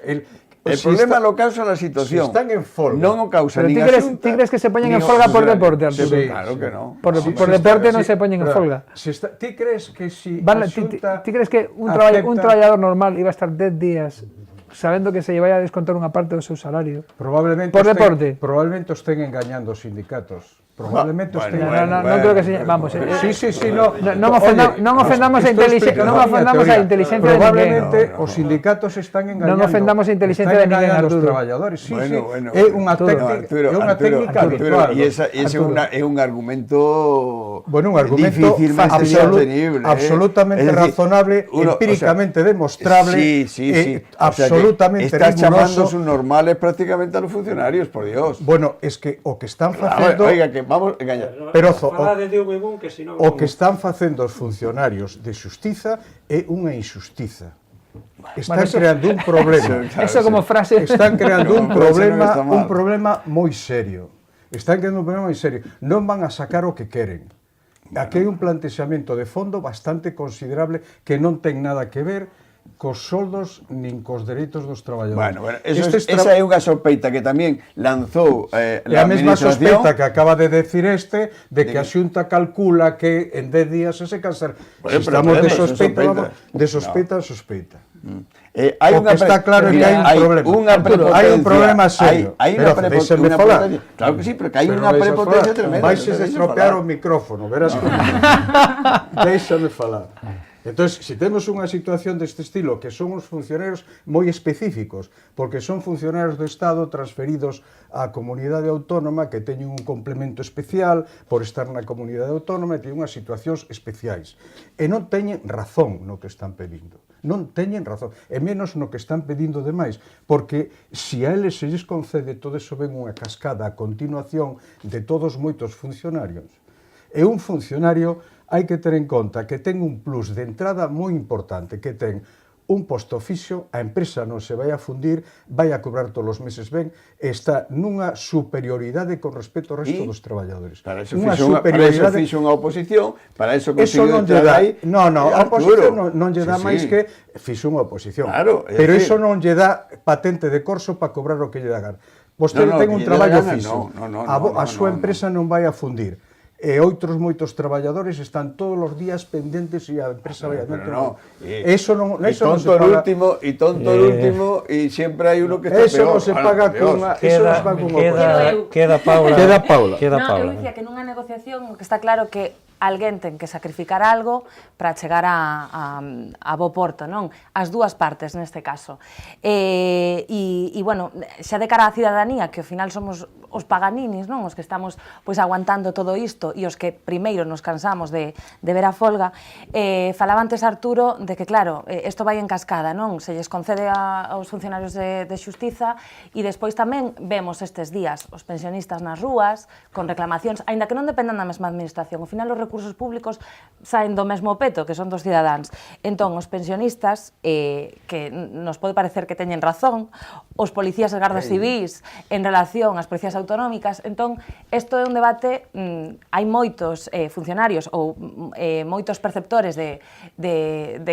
El problema lo causa la situación. Si están en folga. Non o causa Pero nin ti a Xunta. crees que se poñen en nin o folga por funcionario. deporte, Arturo? Sí, claro que no. Por deporte non se poñen en folga. Ti crees que si Vale, a Xunta ti crees que un acepta- traballador normal iba a estar 10 días sabendo que se lle vai a descontar unha parte do seu salario? Probablemente Por deporte. Probablemente os estén engañando os sindicatos. Probablemente os estén Non creo que se... Vamos, Sí, no. non ofendamos a inteligencia de ninguén. Probablemente os sindicatos están engañando. Non ofendamos a inteligencia de ninguén, Están engañando os Arturo. traballadores. Sí, Bueno, é unha técnica habitual. E é un argumento Bueno, un argumento difícilmente sostenible, absolutamente Es decir, razonable, uno, empíricamente demostrable, sí. absolutamente estás chamando riguroso. subnormales prácticamente a los funcionarios, por Dios. Bueno, es que o que están Claro, facendo... oiga, que vamos a engañar. Pero o que están facendo os funcionarios de xustiza é unha injustiza. Están creando un problema. Eso como frase. Están creando un Pero eso non está mal. problema moi serio. Están creando un problema moi serio. Non van a sacar o que queren. Aquí hai un plantexamento de fondo bastante considerable que non ten nada que ver cos soldos nin cos dereitos dos traballadores. Bueno, esa é unha sospeita que tamén lanzou E a a mesma administración. sospeita que acaba de decir de que a Xunta calcula que en 10 días se cansar. Bueno, Si pero estamos de eso sospeita, sospeita. vamos, de sospeita a sospeita. Hai O que está claro é que hai un problema. Hai un problema serio. Hai Pero unha déxame prepotencia. falar. Claro que sí, pero que hai Pero unha non deixas prepotencia falar. tremenda. Vais a estropear o micrófono, verás como. Déxame falar. Entón, se temos unha situación deste estilo, que son os funcionarios moi específicos, porque son funcionarios do Estado transferidos á comunidade autónoma que teñen un complemento especial por estar na comunidade autónoma e teñen unhas situacións especiais. E non teñen razón no que están pedindo. Non teñen razón, e menos no que están pedindo demais, porque se a eles se lles concede todo iso ven unha cascada a continuación de todos moitos funcionarios. E un funcionario hai que ter en conta que ten un plus de entrada moi importante, que ten un posto fixo, a empresa non se vai a fundir, vai a cobrar todos os meses ben, e está nunha superioridade con respecto ao resto dos traballadores. Para eso fixo unha oposición, para eso conseguiu entrar aí. No, a oposición non lle dá máis que fixo unha oposición. Claro, pero iso non lle dá patente de corso para cobrar o que lle dá gar. Vostede ten un traballo fixo, a súa empresa non vai a fundir. E outros moitos traballadores están todos os días pendentes e a empresa vai adiante. Eso non se paga. E tonto el último, e sempre hai uno que está peor. Eso non se paga cunha... Queda Paula. Eu dicía que nunha negociación o que está claro que alguén ten que sacrificar algo para chegar a bo porto, non? As dúas partes neste caso. E bueno, xa de cara á cidadanía, que ao final somos os paganinis, non? Os que estamos pois aguantando todo isto e os que primeiro nos cansamos de ver a folga, falaba antes Arturo de que, claro, isto vai en cascada, non? Se lles concede aos funcionarios de xustiza e despois tamén vemos estes días os pensionistas nas rúas con reclamacións, aínda que non dependan da mesma administración. Ao final os recursos públicos saen do mesmo peto, que son dos cidadáns. Entón, os pensionistas, que nos pode parecer que teñen razón, os policías e gardas civís en relación ás policías autonómicas, entón, isto é un debate, hai moitos funcionarios ou moitos perceptores de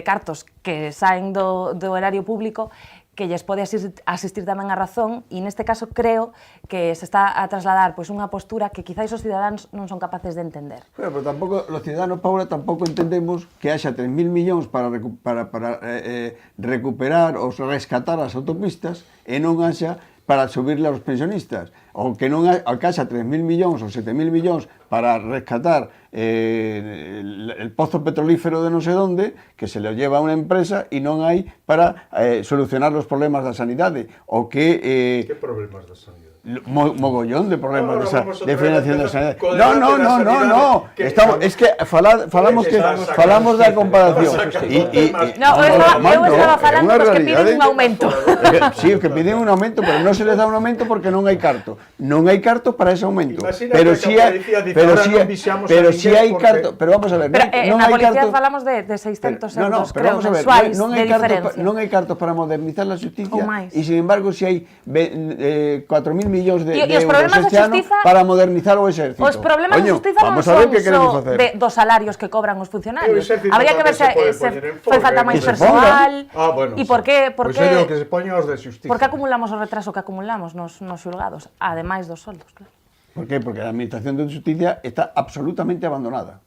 cartos que saen do erario público que lles pode asistir tamén a razón, e neste caso creo que se está a trasladar pois unha postura que quizáis os cidadáns non son capaces de entender. Pero tampouco, os ciudadanos, Paula, tampouco entendemos que haxa 3.000 millóns para recuperar ou rescatar as autopistas e non haxa para subirle aos pensionistas, ou que non haxa 3.000 millóns ou 7.000 millóns para rescatar el pozo petrolífero de non sei onde, que se lo lleva a unha empresa e non hai para solucionar os problemas da sanidade, ou que... Que problemas da sanidade? Mogollón de problemas de financiación da sanidade. No. Es que falamos da comparación. Eu estaba falando dos que piden un aumento. Sí, os que piden un aumento, pero non se les dá un aumento porque non hai carto. Non hai carto para ese aumento. Pero si hai ahora non vixamos a si hai cartos, pero vamos a ver, Pero na policía falamos de 600 euros, creo, mensuais de diferencia. Non hai cartos para modernizar a justicia máis. e, sin embargo, si hai 4.000 millóns de E os euros problemas este da ano xustiza- para modernizar o exército. Os problemas da xustiza non vamos a ver son que queremos só facer. dos salarios que cobran os funcionarios. O exército Habría que ver tamén se pode poñer en fai folga, falta máis que se persoal bueno, e por que Pois eu digo que se poñan os de xusticia. por que acumulamos o retraso que acumulamos nos xulgados, ademais dos soldos, claro. Por qué? Porque a Administración de Justicia está absolutamente abandonada.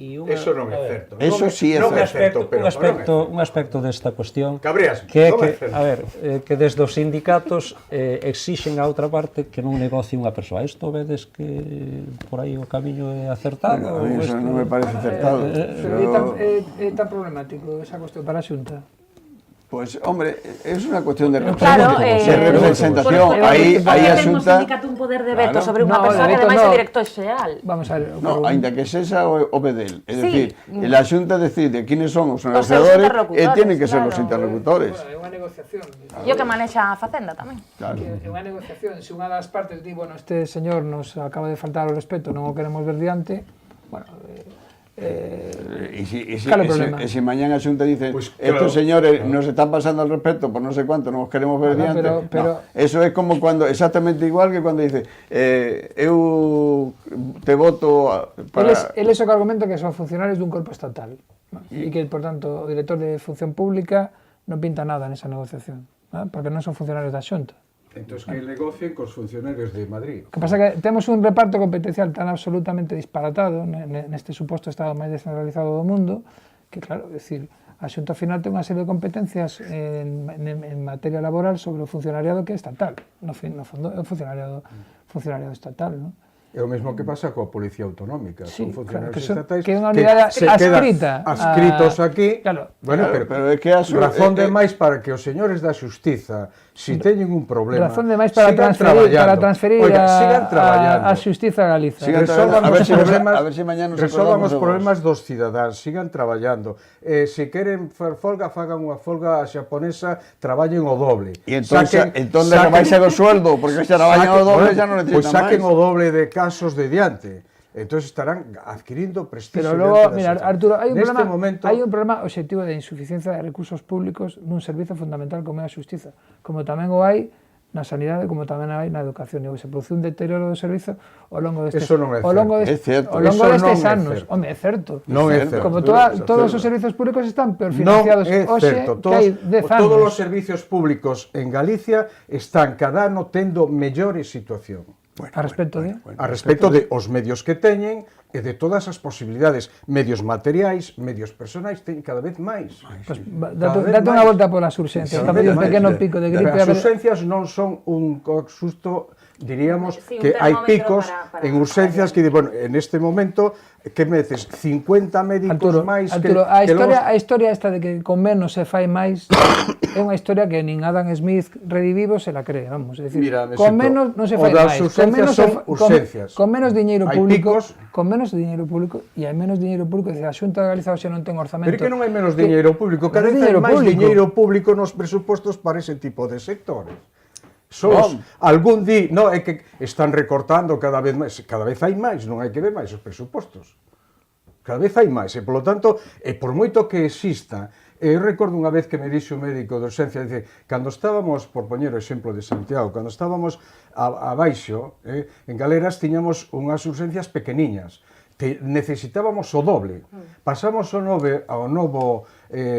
Eso non é certo. Eso sí é non é certo. certo, pero un aspecto desta cuestión Cabreas, que é non é que, certo. a ver, que desde os sindicatos exixen a outra parte que non negocie unha persoa. Isto vedes que por aí o camiño é acertado? A mí eso non me parece acertado. Pero é tan problemático esa cuestión para a Xunta. Pues, hombre, es una cuestión de Claro, representación. Ahí a Xunta... un poder de veto Claro. sobre unha No, persoa de que veto ademais é no. director xeral. Vamos a ver. No, ainda que esa o Bedel. Es Sí. decir, la Xunta decide quiénes son os seus negociadores e interlocutores, tienen que ser claro. los interlocutores. É unha negociación. E o que manexa a Facenda tamén. Claro. É unha negociación. Se unha das partes di, bueno, este señor nos acaba de faltar o respeto, non o queremos ver diante, bueno, Y si ¿cuál es el problema? mañana Xunta dice, Pues, claro, estos señores nos están pasando al respeto por no sé cuánto, nos queremos ver Claro, diante. pero- No, eso es como cuando, exactamente igual que cuando dice, eu te voto para... Eles o que argumenta que son funcionarios dun corpo estatal, ¿no? E que, por tanto, o director de Función Pública non pinta nada nesa negociación, ¿no? Porque non son funcionarios da Xunta. Entonces que negocien cos funcionarios de Madrid. O que pasa é que temos un reparto competencial tan absolutamente disparatado neste suposto estado máis descentralizado do mundo que, claro, é dicir, a Xunta ao final ten unha serie de competencias en materia laboral sobre o funcionariado que é estatal. No fondo é un funcionariado estatal, non? É o mesmo que pasa coa Policía Autonómica. Sí, Son claro, funcionarios que son- estatais que é unha unidade se adscrita quedan adscritos a- aquí. Claro. Bueno, pero é que razón de máis para que os señores da Xustiza, si teñen un problema, Razón de máis para sigan transferir Oiga, sigan traballando. a Xustiza a Galiza. Sigan Resolvan a ver os si problemas, a ver si mañana nos resolvan acordamos os de vos. problemas dos cidadáns, sigan traballando. Se queren fer folga, fagan unha folga xaponesa, traballen o doble. Y entonces rebaixan o sueldo, porque xa traballan o doble, xa non necesitan Pois saquen máis. o doble de casos de diante. Entonces estarán adquirindo prestigio. Pero logo, dentro da mira, sociedade. Arturo, Neste hai un problema obxectivo de insuficiencia de recursos públicos nun servizo fundamental como é a xustiza, como tamén o hai na sanidade, como tamén hai na educación. E se produce un deterioro do servizo ao longo destes Eso non é certo. ao longo Eso destes non é anos. certo. Home, é certo. Non é certo. Como Eso todos certo. os servizos públicos están peor Non financiados é hoxe certo. que hai 10 anos. Todos os servicios públicos en Galicia están cada ano tendo mellores situación. A respecto de... A respecto de os medios que teñen e de todas as posibilidades, medios materiais, medios personais, teñen cada vez máis. Pues, date unha volta polas urxencias, está medio un pequeno pico de gripe. As urxencias non son un susto, diríamos Sí, un que hai termómetro picos para en urxencias que, bueno, en este momento, que metes 50 médicos máis Arturo, que a historia esta de que con menos se fai máis é unha historia que nin Adam Smith redivivo se la cree, vamos, é dicir, Mira, con Mesito, menos non se o fai das máis, urxencias son urxencias. con menos diñeiro Hai público, picos. con menos diñeiro público e hai menos diñeiro público, a Xunta de Galiza hoxe non ten orzamento. Pero que non hai menos diñeiro público, cada vez hai máis diñeiro público nos presupostos para ese tipo de sectores. Algún di, no, é que están recortando cada vez máis, cada vez hai máis, non hai que ver máis os presupostos. Cada vez hai máis, e polo tanto, e por moito que exista, eu recordo unha vez que me dixo un médico de urxencia, dice, cando estábamos, por poñer o exemplo de Santiago, cando estábamos abaixo, en Galeras, tiñamos unhas urxencias pequeniñas, necesitábamos o doble. Pasamos ao novo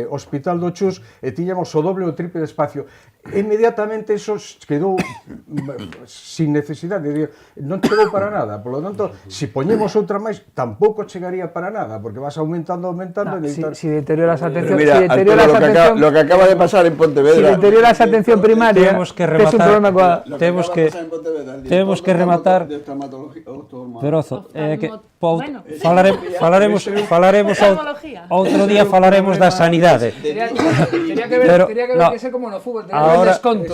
Hospital do Chus e tiñamos o doble ou triple de espacio. Inmediatamente eso quedou sin necesidade, non chegou para nada. Por lo tanto, se poñemos outra máis, tampouco chegaría para nada, porque vas aumentando. Si deterioras atención, Mira, lo que acaba de pasar en Pontevedra. Si deterioras atención primaria, temos que rematar. Temos que rematar. Perozo, que falaremos outro día falaremos da sanidade. Tería que ver que ser como no fútbol, tería que ver desconto.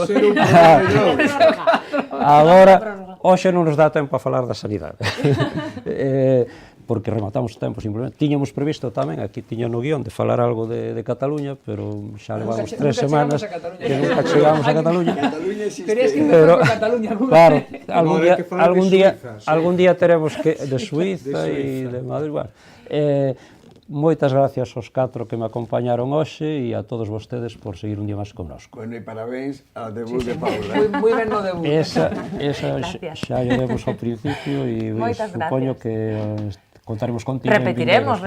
Agora, hoxe non nos dá tempo a falar da sanidade. porque rematamos o tempo simplemente. Tiñamos previsto tamén, aquí tiña no guión, de falar algo de Cataluña, pero xa levamos 3 semanas que nunca chegamos a Cataluña. Tenías que empezar con Cataluña. Claro, algún día teremos que de Suiza e de Madrid. Bueno, moitas gracias aos 4 que me acompañaron hoxe e a todos vostedes por seguir un día máis connosco. Bueno, e parabéns ao debut de Paula. Moi ben no debut. Esa xa lle demos ao principio e supoño que contaremos contigo. Repetiremos.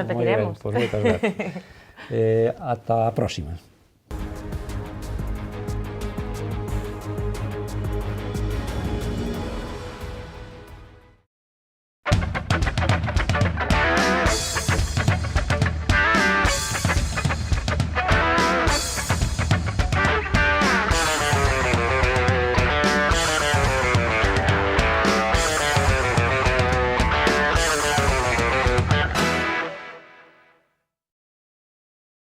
Pois moitas gracias. Ata a próxima.